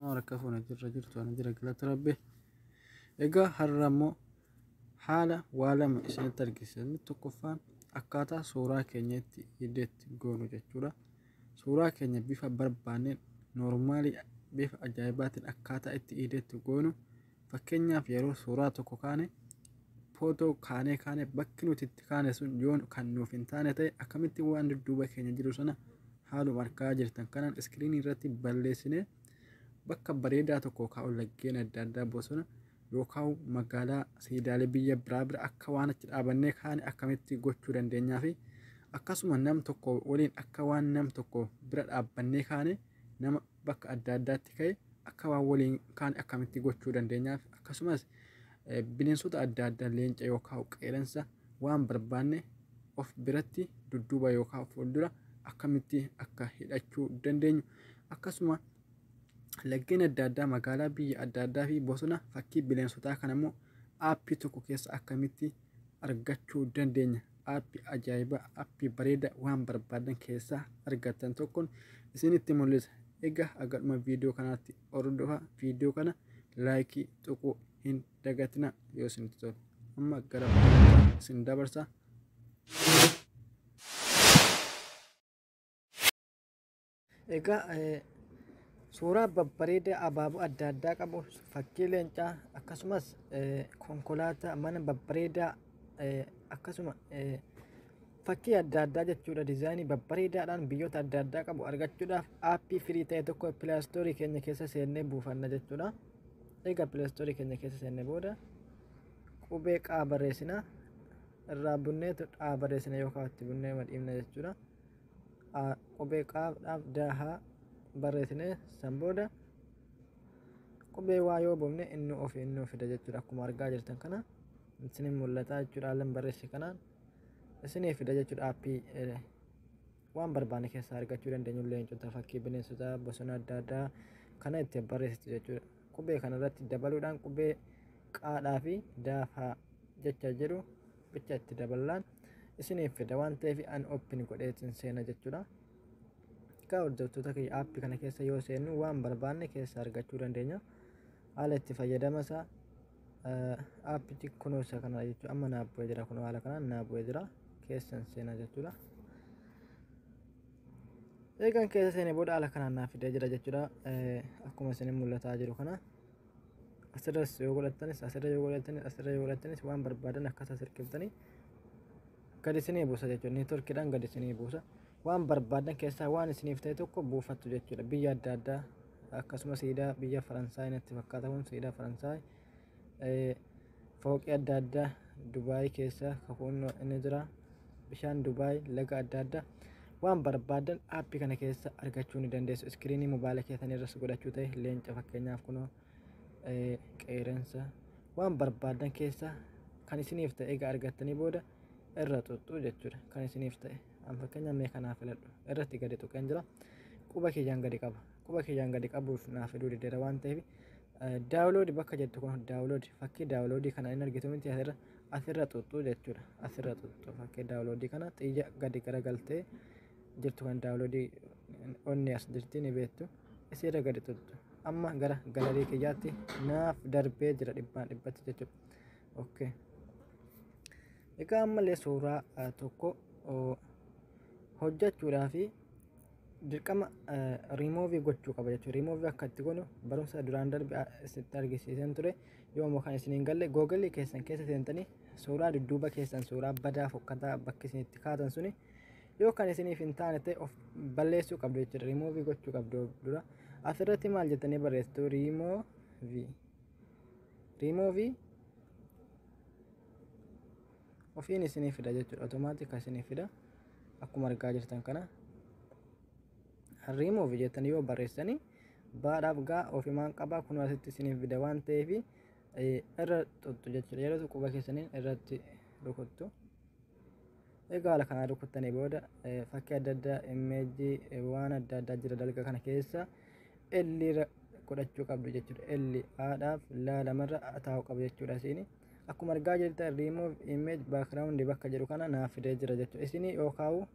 Rakkafuun jirra jirtu ana jira galata rabbi. Egaa har'ammoo haala waa lama isinitti argisiisa. Inni tokkoffaan akkaataa suuraa keenyatti hiddeetti goonu jechuudha. Suuraa keenya bifa barbaanneen noormaalii bifa ajaa'ibaatiin akkaataa itti hiddeetti goonu. Fakkeenyaaf yeroo suuraa tokko kaane footoo kaanee bakki nuti itti kaane sun yoon kan nuuf hin taane ta'e akkamitti waan dudduuba keenya jiru sana haaluma argaa jirtan kanaan iskiriinii irratti balleessinee bakka bareedaa tokko kaa'u laggeen adda addaa bosona yookaan magaalaa siidaalee biyya biraa akka waan achi dhaabannee kaane akkamitti gochuu dandeenyaa fi akkasuma nam tokko waliin akka waan nam tokko bira dhaabbannee kaane nama bakka adda addaatti ka'e akka waan waliin kaane akkamitti gochuu dandeenyaaf akkasumas bineensota adda addaa leenca yookaan qeerransa waan barbaanne of biratti dudduuba yookaan fuuldura akkamitti akka hidhachuu dandeenyu akkasuma laggeen adda addaa magaalaa biyya adda addaa fi bosona fakkii bineensotaa kan ammoo aappii tokko keessa akkamitti argachuu dandeenya. Aappii ajaa'ibaa aappii bareeda waan barbaadan keessaa argattan tokkoon isinitti mul'isa. Egaa agaduma viidiyoo kanaatti hordofaa viidiyoo kana laayikii tuquu hin dagatina yoo isinitti tole. Amma gara isin dabarsa. Egaa suuraa babbareedaa abaaboo adda addaa qabu fakkii leencaa akkasumas konkolaataa mana babbareedaa akkasuma fakkii adda addaa jechuudha. Diizaayinii babbareedaadhaan biyyoota adda addaa qabu argachuudhaaf aappii firii ta'e tokko pilaastoorii keenya keessa seennee buufanna jechuudha. Egaa pilaastoorii keenya keessa seennee booda qubee qaa barreessina irraa bunneetu dhaa barreessina yookaan itti bunnee madhiifna jechuudha. Qubee qaadhaaf daahaa barreessine san booda qubee waa yoo buufne inni ofii fida jechuudha. Akkuma argaa jirtan kana isiniin mul'ata jechuudha. Haalaan barreessi kanaan isinii fida jechuudha. Aappii waan barbaanne keessaa argachuu dandeenyu leencota fakkii bineensota bosona adda addaa kana itti barreessitu jechuudha. Qubee kanarratti dabaluudhaan qubee qaadhaa fi daafaa jecha jedhu bicha itti dabalaan isiniif fida waan ta'eef an open godheetiin seena jechuudha. Egaa hordoftoota kiyya aappii kana keessa yoo seennu waan barbaanne keessa argachuu dandeenya. Haala itti fayyadama isaa aappichi kunuunsa kana jechuudha. Amma naaf bu'ee jira kun haala kanaan naaf bu'ee jira keessan seena jechuudha. Eegaan keessa seenee booda haala kanaan naaf fidee jira jechuudha. Akkuma isin mul'ataa jiru kana asirras yoo godhattanis asirra yoo godhattanis asirra yoo godhattanis waan barbaadan akkasa sirkiftanii gadi isinii buusa jechuudha. Neetworkiidhaan gadi isinii buusa. Waan barbaadan keessaa waan isiniif ta'e tokko buufattu jechuudha. Biyya adda addaa akkasumas siidaa biyya Faransaay natti fakkaata kun siidaa Faransaay fooqii adda addaa Dubaay keessa kakuun inni jira bishaan Dubaay laga adda addaa waan barbaadan aappii kana keessa argachuu ni dandeessu. Iskiriinii mobaayila keessanii irras godhachuu ta'e leenca fakkeenyaaf kunoo qeerransa waan barbaadan keessaa kan isiniif ta'e egaa argattanii booda irra xuxxuu jechuudha. Kan isiniif ta'e fakkeenyaaf mee kanaaf filadhu irratti gadi tuqeen jira. Quba kiyyaan gadi qaba. Quba kiyyaan gadi qabuuf naaf fiduu diddeera waan ta'eef daawuloodii bakka jettu kun daawuloodii fakkii daawuloodii kana hin argitu miti asirra xuxxuu jechuudha. Asirra xuxxuu fakkii daawuloodii kana xiyya gadi garagaltee jirtu kan daawuloodii onni as jirti ni beektu isirra gadi xuxxu. Amma gara galarii kiyyaatti naaf darbee jira dhibbatti jechuudha. Okay. Egaa ammallee suuraa tokko hojjechuudhaaf dirqama riimoovii gochuu qaba jechuudha. Riimoovii akka itti godhu barumsa duraan darbe isitti argisiiseen ture. Yoommoo kan isiniin galle googilii keessan keessa seentanii suuraa dudduuba keessan suuraa badaa fokkataa bakki isin itti kaatan suni yoo kan isiniif hin taane ta'e of balleessuu qabdu jechuudha. Riimoovii gochuu qabdu dura asirratti maal jettanii barreessitu riimoovii ofiin isinii fida jechuudha. Otomaatika isinii fida akkuma argaa jirtan kana riimoovii jettanii yoo barreessanii baadhaaf gaa ofimaan qabaa kun asitti isiniif fida waan ta'eef irra xuxxu jechuudha. Yeroo quba keessaniin irratti rukuttu. Egaa haala kanaa rukuttanii booda fakkii adda addaa imeejii waan adda addaa jira dalga kana keessa illiirra godhachuu qabdu jechuudha. Illi haadhaaf laalamarra taa'uu qabu jechuudha. Isin akkuma argaa jirtan remove image background bakka jedhu kana naaf fidee jira jechuudha. Isin yoo kaa'u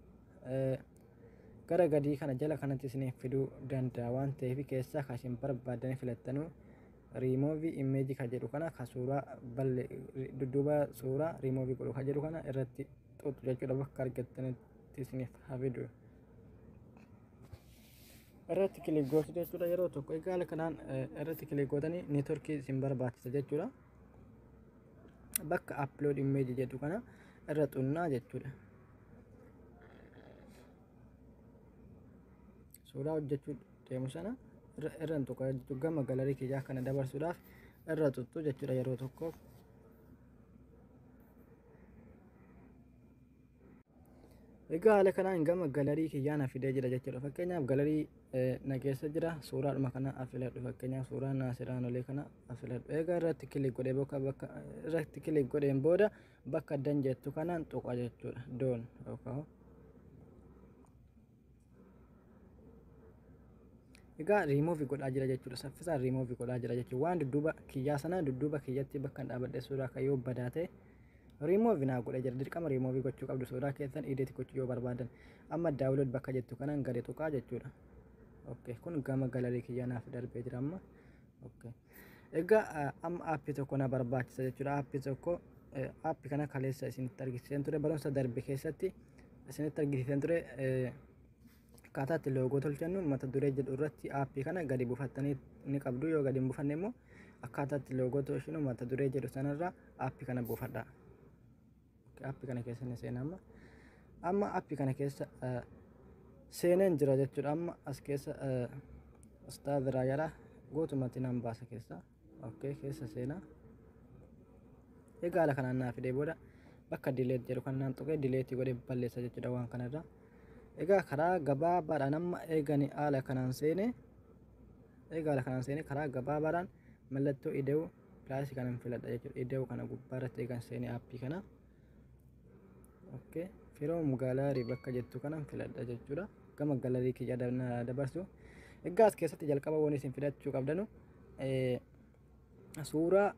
gara gadii kana jala kanatti isiniif fiduu danda'a waan ta'eef keessaa kan isin barbaadan filattanu remove image kan jedhu kana kan suuraa dudduuba suuraa remove godhu kan jedhu kana irratti xuxxu jechuudha. Bakka argattanitti isiniif hafidu irratti kilik gootu jechuudha. Yeroo tokko egaa haala kanaan irratti kilik gootanii neetworkii isin barbaachisa jechuudha. Bakka upload image jedhu kana irra xunnaa jechuudha. Suuraa hojjechuu deemu sana irra tokko jechuudha. Gama galarii kiyyaa kana dabarsuudhaaf irra xuxxu jechuudha yeroo tokko. Egaa haala kanaan gama galarii kiyyaa na fidee jira jechuudha. Fakkeenyaaf galarii na keessa jira. Suuraadhuma kana afiladhu. Fakkeenyaaf suuraa Naasiraanolee kana afiladhu. Egaa irratti kilik godhee bakka irratti kilik godheen booda bakka dan jettu kanaan tuqa jechuudha. Doon yookaan egaa remove godhaa jira jechuudha. Saffisaan remove godhaa jira jechuudha. Waan dudduuba kiyyaa sana dudduuba kiyyatti bakka dhaabadhe suuraa kayyoo badaa ta'e remove naa godha jira. Dirqama remove gochuu qabdu suuraa keessan edit gochuu yoo barbaadan. Amma download bakka jettu kanaan gadi tuqaa jechuudha. Okay, kun gama galarii kiyyaa naaf darbee jira amma. Okay. Egaa amma aappii tokko na barbaachisa jechuudha. Aappii tokko aappii kana kaleessa isinitti argisiisan ture barumsa darbe keessatti isinitti argisiisan ture akkaataa itti loogoo tolchannu mata duree jedhu irratti aappii kana gadi buufattanii ni qabdu. Yoo gadi hin buufanne immoo akkaataa itti loogoo tolchinu mata duree jedhu sanarraa aappii kana buufadha. Aappii kana keessa ni seena amma aappii kana keessa seeneen jira jechuudha. Amma as keessa ustaad raayyaadha guutumatti nan baasa keessa. Okay, keessa seenaa. Egaa haala kanaan naa fidee booda bakka delete jedhu kan naan tuqee delete godhee balleessa jechuudha waan kanarraa. Egaa karaa gabaabaadhaan amma eegani haala kanaan seene karaa gabaabaadhaan mallattoo ida'uu pilaasii kanan filadha jechuudha. Ida'uu kana gubbaarratti eegan seene aappii kana. Okay, from galarii bakka jettu kanan filadha jechuudha. Gama galarii kiyya dabarsu. Egaa as keessatti jalqaba waan isin fidachuu qabdanu suuraa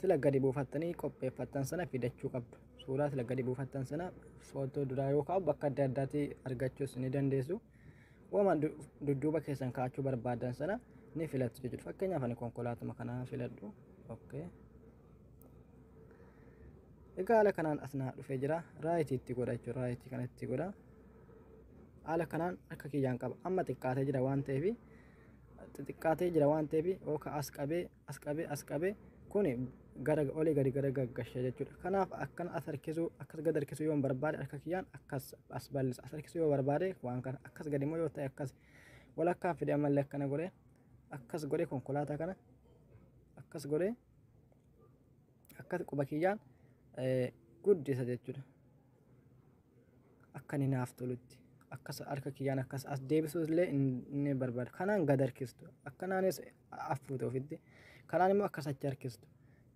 sila gadi buufattanii qopheeffattan sana fidachuu qabdu. Suuraa sila gadi buufattan sana footoo duraa yookaan bakka adda addaatti argachuus ni dandeessu. Waan dudduuba keessan kaa'achuu barbaadan sana ni filattu jechuudha. Fakkeenyaaf ani konkolaatuma kana filadhu. Okay. Egaa haala kanaan as naa dhufee jira. Raayitii itti godha jechuudha. Raayitii kanatti godha. Haala kanaan akka kiyyaan qaba. Amma xiqqaatee jira waan ta'eef yookaan as qabee kuni gara olii gadi gara gaggasha jechuudha. Kanaaf akkan as gad harkisuu yoo barbaade akka kiyyaan akkas as bal'isa. As harkisuu yoo barbaade waan kana akkas gadi immoo yoo ta'e akkas walakkaan fide ammallee akkana godhee akkas godhee konkolaataa kana akkas godhee akkas quba kiyyaan guddisa jechuudha. Akka inni naaf tolutti akkas harka kiyyaan akkas as deebisuus illee inni barbaada. Kanaan gad harkistu akkanaanis affuute ofitti kanaan immoo akkas achi harkistu.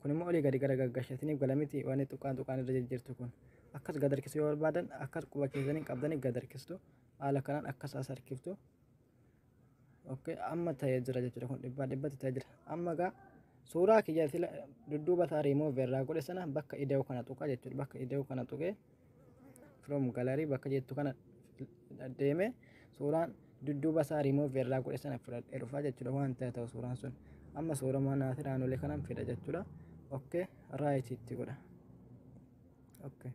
Kun immoo olii gadi gara gaggashatiniif galamiti waan tuqaan irra jijjiirtu kun akkas gad harkisu yoo barbaadan akkas quba keessanii qabdanii gad harkistu. Haala kanaan akkas as harkiftu. Okay, amma ta'ee jira jechuudha. Kun dhibbatti ta'ee jira. Amma gaa suuraa kiyya dudduuba isaa remove irraa godhe sana bakka ida'uu kana tuqa jechuudha. Bakka ida'uu kana tuqee from gallery bakka jettu kana deeme suuraan dudduuba isaa remove irraa godhe sana fudhadhee dhufa jechuudha. Waan ta'u suuraan sun amma suuraa Naasiraanolee kanan fida jechuudha. Okay, right itti godha. Okay,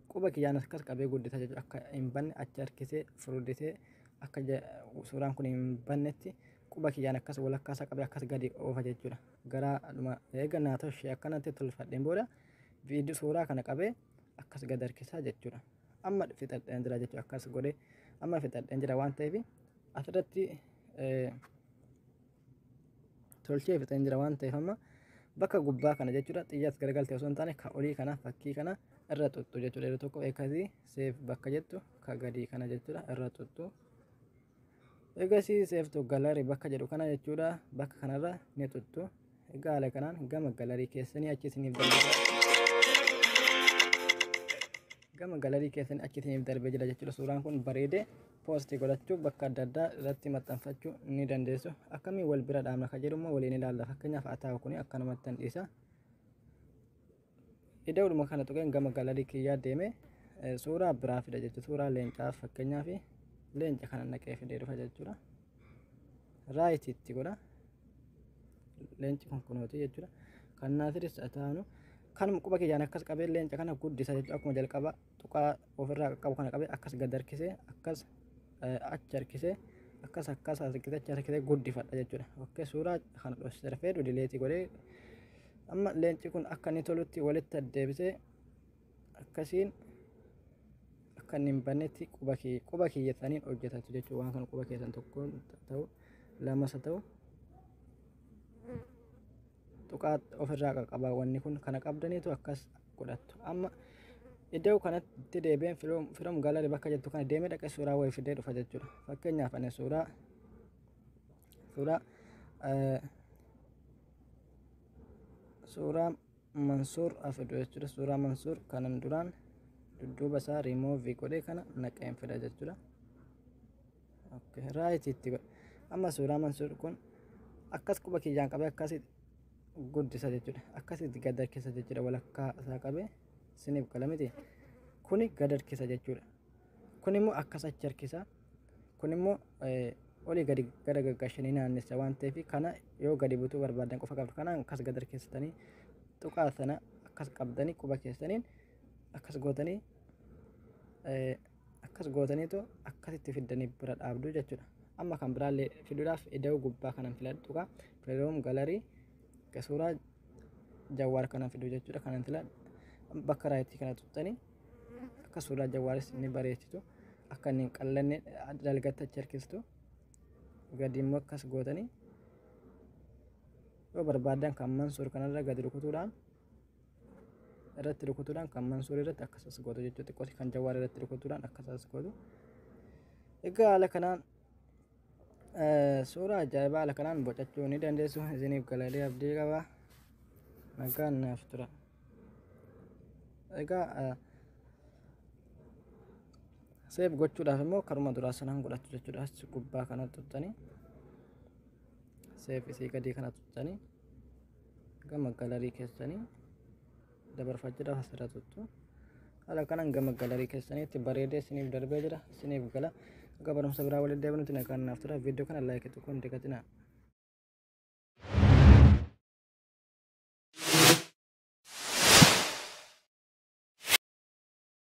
quba kiyyaan akkas qabee guddisa jechuudha. Akka hin banne achi harkisee furdisee akka suuraan kun hin bannetti quba kiyyaan akkas walakkaasa qabee akkas gadi oofa jechuudha. Garaa eega naa ta'u ishee akkanatti tolfadheen booda viidiyoo suuraa kana qabee akkas gad harkisaa jechuudha. Amma fixadheen jira jechuudha. Akkas godhee amma fixadheen jira waan ta'eef asirratti tolchee fixeen jira waan ta'eef amma bakka gubbaa kana jechuudha. Xiyyaas garagaltee osoo hin taane ka olii kana fakkii kana irra tuttu jechuudha. Yeroo tokko eegasii seef bakka jettu ka gadii kana jechuudha irra tuttu. Eegasii seeftu galarii bakka jedhu kana jechuudha. Bakka kanarra ni tuttu. Egaa haala kanaan gama galarii keessanii achi isiniif darbee jira jechuudha. Suuraan kun bareedee poostii godhachuu bakka adda addaa irratti maxxanfachuu ni dandeessu. Akkamiin wal bira dhaabna ka jedhu immoo waliin ilaalla. Fakkeenyaaf ataa'u kun akkanumatti dhiisa. Ida'uudhuma kana tuqeen gama galarii kiyyaa deeme suuraa biraa fida jechuudha. Suuraa leencaa fakkeenyaaf leenca kana naqee fidee dhufa jechuudha. Raayitiitti godha. Leenci kun kunooti jechuudha. Kan naatiris taanu kanuma quba kiyyaan akkas qabee leenca kana guddisa jechuudha. Akkuma jalqaba tuqaa ofirraa qabu kana qabee akkas gad harkisee akkas achi harkisee akkas harkisee achi harkisee guddifadha jechuudha. Okkee suuraa kana dhoksee rafee dileetii godhee amma leenci kun akka inni tolutti walitti addeebisee akkasiin akka inni hin bannetti quba kiyyataniin hojjetatu jechuudha. Waan kana quba keessan tokkoon ta'u lamas haa ta'u tuqaa ofirraa qaba wanni kun kana qabdaniitu akkas godhattu. Amma iddoo kanatti deebiin firoom galarii bakka jettu kana deemee dhaqee suuraa wayii fidee dhufa jechuudha. Fakkeenyaaf ani suuraa Mansuur afidu jechuudha. Suuraa Mansuur kanan duraan dudduuba isaa riimoovii godhee kana naqeen fida jechuudha. Raayitiitti godha. Amma suuraa Mansuur kun akkas quba kiyyaan qabee akkasitti guddisa jechuudha. Akkasitti gad harkisa jechuudha. Walakkaa isaa qabee isiniif gala miti. Kuni gad harkisa jechuudha. Kun immoo akkas achi harkisa. Kun immoo olii gadi gara gaggashanii naannessa waan ta'eef kana yoo gadi butuu barbaadan qofa qabdu kanaan akkas gad harkistanii tuqaa sana akkas qabdanii quba keessaniin akkas gootaniitu akkasitti fiddanii bira dhaabdu jechuudha. Amma kan biraallee fiduudhaaf iddoo gubbaa kanan filadhu tuqaa firoom galarii suuraa Jawaar kanan fidu jechuudha. Kanan filadhu bakka raayitii kana tuqxanii akka suuraa Jawaaris ni bareechitu akka inni hin qallanne dalgatti achi harkistu gadi immoo akkas gootanii yoo barbaadan kan Mansuur kanarra gadi rukutuudhaan kan Mansuur irratti akkasas gootu jechuudha. Xiqqooti kan Jawaar irratti rukutuudhaan akkasas gootu. Egaa haala kanaan suuraa ajaa'ibaa haala kanaan bocachuu ni dandeessu. Isiniif galatoomaa abdii qaba. Nagaan naaf tura. Egaa seef gochuudhaaf immoo karuma duraa sanaan godhattu jechuudha. As gubbaa kana tuttanii seef isii gadii kana tuttanii gama galarii keessanii dabarfachuudhaaf asirra tuttu. Haala kanaan gama galarii keessaniitti bareedee isiniif darbee jira. Isiniif gala. Akka barumsa biraa walitti deebinutti nagaan naaf tura. Viidiyoo kana laayikii tokkoon digatinaa.